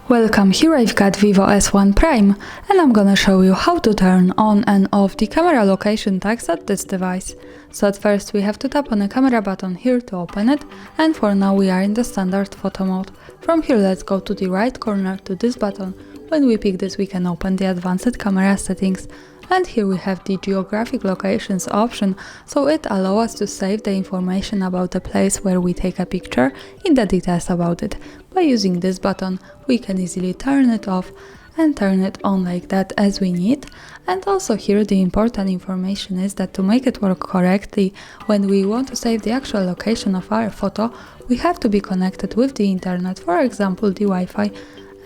Welcome, here I've got VIVO S1 Prime and I'm gonna show you how to turn on and off the camera location tags at this device. So at first we have to tap on the camera button here to open it, and for now we are in the standard photo mode. From here let's go to the right corner to this button. When we pick this we can open the advanced camera settings. And here we have the geographic locations option, so it allows us to save the information about the place where we take a picture in the details about it. By using this button we can easily turn it off and turn it on like that as we need. And also here the important information is that to make it work correctly, when we want to save the actual location of our photo, we have to be connected with the internet, for example the Wi-Fi,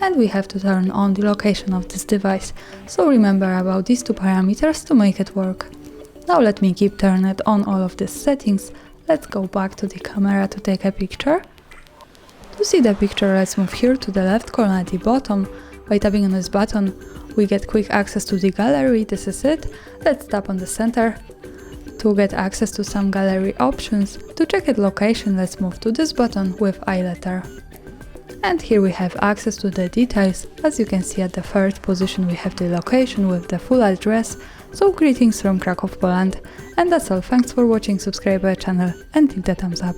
and we have to turn on the location of this device. So remember about these two parameters to make it work. Now let me keep turning on all of these settings. Let's go back to the camera to take a picture. To see the picture, let's move here to the left corner at the bottom. By tapping on this button we get quick access to the gallery. This is it. Let's tap on the center to get access to some gallery options. To check its location, let's move to this button with I letter. And here we have access to the details. As you can see, at the third position we have the location with the full address. So greetings from Kraków, Poland. And that's all. Thanks for watching, subscribe our channel and hit the thumbs up.